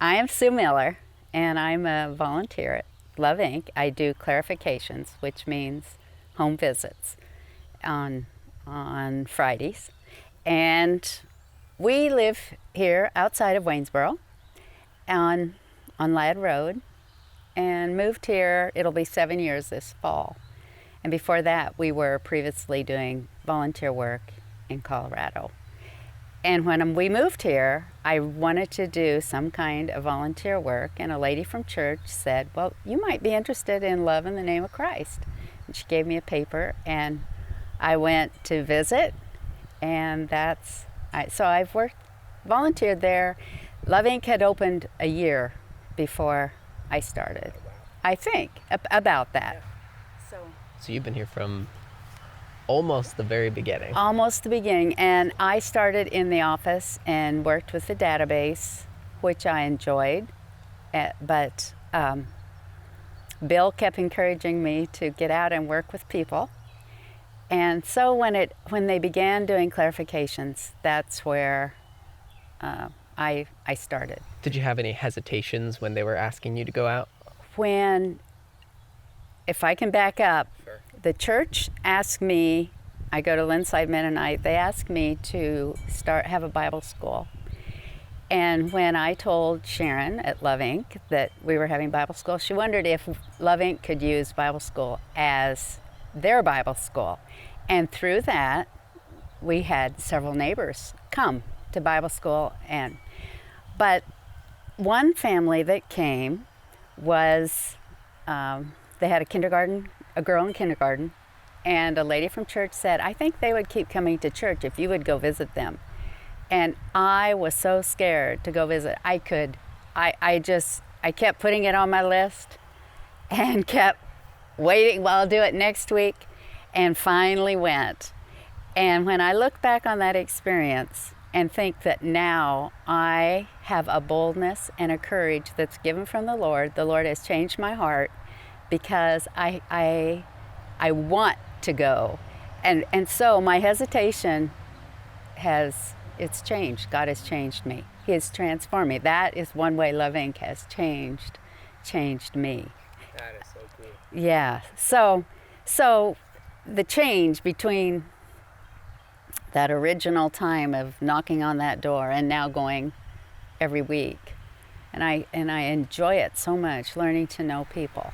I am Sue Miller, and I'm a volunteer at Love Inc. I do clarifications, which means home visits on Fridays. And we live here outside of Waynesboro on Ladd Road, and moved here, it'll be 7 years this fall. And before that, we were previously doing volunteer work in Colorado. And when we moved here, I wanted to do some kind of volunteer work, and a lady from church said, well, you might be interested in Love in the Name of Christ. And she gave me a paper, and I went to visit, and so I've volunteered there. Love Inc. had opened a year before I started, I think, about that. So you've been here from almost the very beginning. Almost the beginning, and I started in the office and worked with the database, which I enjoyed, but Bill kept encouraging me to get out and work with people. And so when they began doing clarifications, that's where I started. Did you have any hesitations when they were asking you to go out? If I can back up, Sure. The church asked me, I go to Lindside Mennonite, they asked me to have a Bible school. And when I told Sharon at Love Inc. that we were having Bible school, she wondered if Love Inc. could use Bible school as their Bible school. And through that, we had several neighbors come to Bible school. But one family that came was, they had a girl in kindergarten, and a lady from church said, I think they would keep coming to church if you would go visit them. And I was so scared to go visit. I kept putting it on my list and kept waiting, well, I'll do it next week, and finally went. And when I look back on that experience and think that now I have a boldness and a courage that's given from the Lord has changed my heart, because I want to go. And so my hesitation it's changed. God has changed me. He has transformed me. That is one way Love Inc. has changed me. That is so cool. Yeah. So the change between that original time of knocking on that door and now going every week. And I enjoy it so much, learning to know people.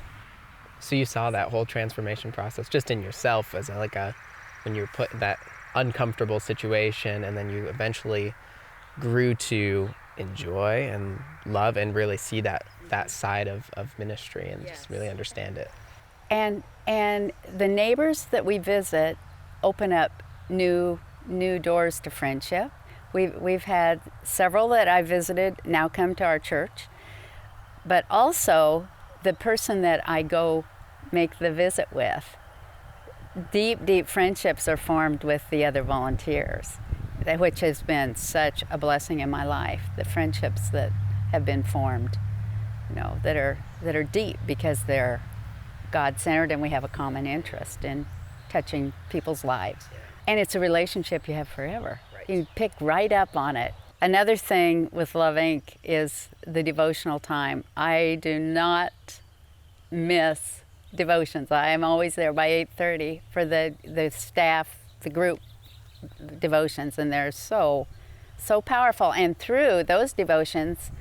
So you saw that whole transformation process just in yourself as when you were put in that uncomfortable situation, and then you eventually grew to enjoy and love and really see that side of ministry and Yes. just really understand it. And the neighbors that we visit open up new doors to friendship. We've had several that I visited now come to our church, but also the person that I go make the visit with, deep friendships are formed with the other volunteers, which has been such a blessing in my life. The friendships that have been formed, that are deep because they're God-centered and we have a common interest in touching people's lives. And it's a relationship you have forever. Right. You pick right up on it. Another thing with Love Inc. is the devotional time. I do not miss devotions. I am always there by 8:30 for the staff, the group devotions, and they're so powerful. And through those devotions,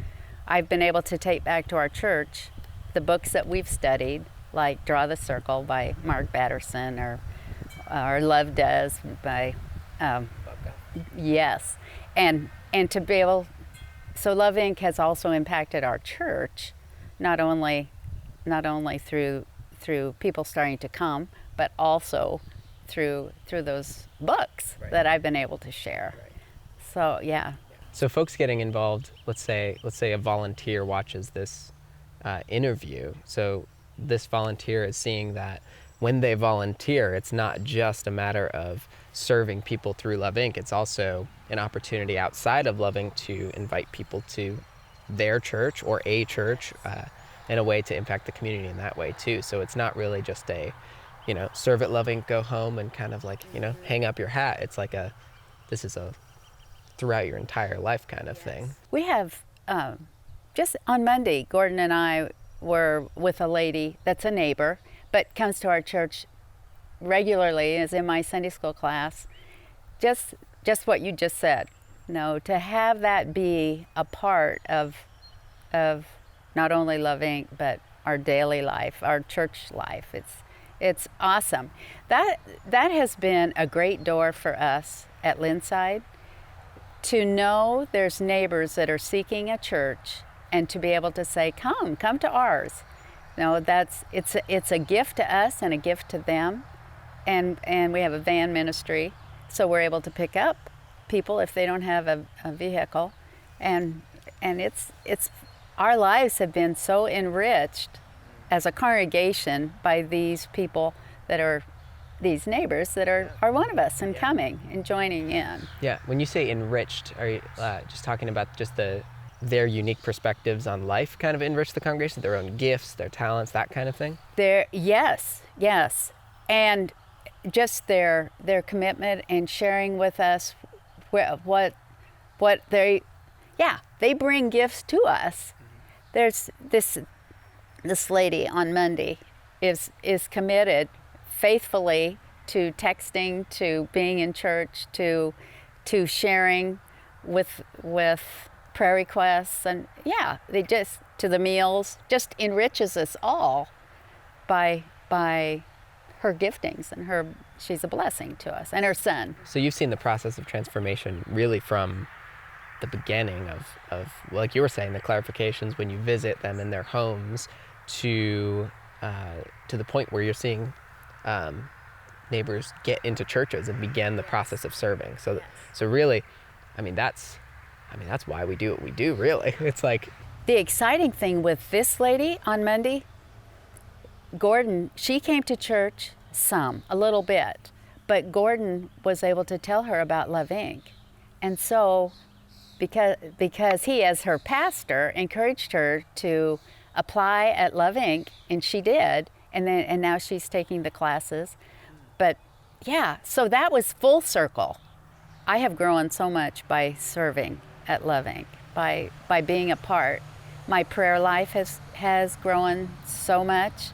I've been able to take back to our church the books that we've studied, like Draw the Circle by Mark Batterson, or Love Does by yes, and to be able, so Love Inc. has also impacted our church, not only through people starting to come, but also through those books Right. that I've been able to share. Right. So yeah. So folks getting involved, let's say a volunteer watches this interview. So this volunteer is seeing that when they volunteer, it's not just a matter of serving people through Love Inc. It's also an opportunity outside of Love Inc. to invite people to their church or a church in a way to impact the community in that way too. So it's not really just a, serve at Love Inc., go home and kind of hang up your hat. It's this is a throughout your entire life kind of thing. We have just on Monday, Gordon and I were with a lady that's a neighbor, but comes to our church regularly, is in my Sunday school class. Just what you just said. To have that be a part of not only Love Inc., but our daily life, our church life. It's awesome. That has been a great door for us at Linside, to know there's neighbors that are seeking a church, and to be able to say, come to ours. It's a gift to us and a gift to them, and we have a van ministry, so we're able to pick up people if they don't have a vehicle, and it's our lives have been so enriched as a congregation by these people that are these neighbors that are one of us, and coming and joining in. Yeah, when you say enriched, are you just talking about just their unique perspectives on life kind of enrich the congregation, their own gifts, their talents, that kind of thing? Yes, and just their commitment and sharing with us what they bring gifts to us. There's this lady on Monday is committed faithfully to texting, to being in church, to sharing with prayer requests, and they just, to the meals, just enriches us all by her giftings, and she's a blessing to us, and her son. So you've seen the process of transformation really from the beginning of like you were saying, the clarifications when you visit them in their homes, to the point where you're seeing neighbors get into churches and begin the process of serving. So really, that's why we do what we do, really. It's like, the exciting thing with this lady on Monday, Gordon, she came to church a little bit, but Gordon was able to tell her about Love Inc. And so, because he, as her pastor, encouraged her to apply at Love Inc., and she did, and now she's taking the classes. But so that was full circle. I have grown so much by serving at Love Inc., by being a part. My prayer life has grown so much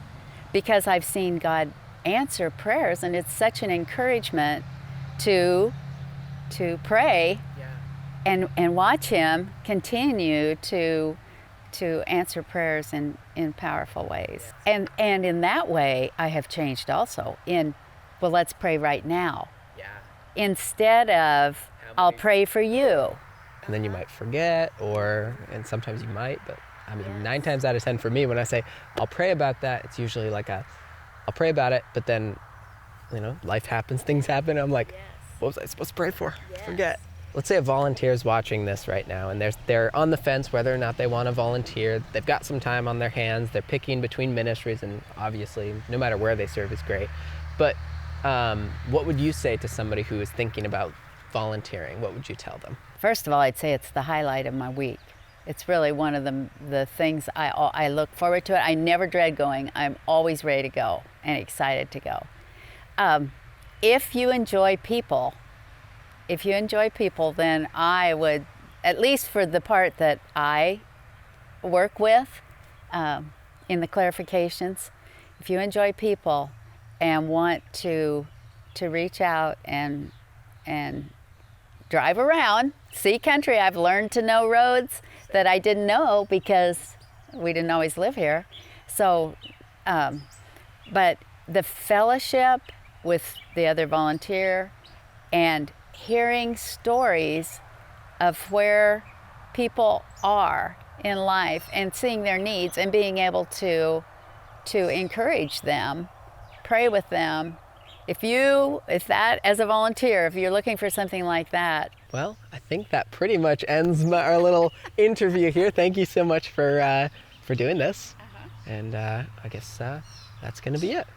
because I've seen God answer prayers, and it's such an encouragement to pray and watch Him continue to answer prayers in powerful ways. And in that way, I have changed also let's pray right now. Instead of, I'll pray for you. And then you might forget, and sometimes you might, but 9 times out of 10 for me, when I say, I'll pray about that, it's usually like I'll pray about it, but then, life happens, things happen, I'm like, what was I supposed to pray for? Forget. Let's say a volunteer is watching this right now, and they're on the fence whether or not they want to volunteer. They've got some time on their hands. They're picking between ministries, and obviously, no matter where they serve is great. But what would you say to somebody who is thinking about volunteering? What would you tell them? First of all, I'd say it's the highlight of my week. It's really one of the things I look forward to. I never dread going. I'm always ready to go and excited to go. If you enjoy people, then I would, at least for the part that I work with in the clarifications, if you enjoy people and want to reach out and drive around, see country. I've learned to know roads that I didn't know because we didn't always live here. So, but the fellowship with the other volunteer and hearing stories of where people are in life and seeing their needs and being able to encourage them, pray with them. If that, as a volunteer, if you're looking for something like that. Well, I think that pretty much ends our little interview here. Thank you so much for doing this. And I guess that's going to be it.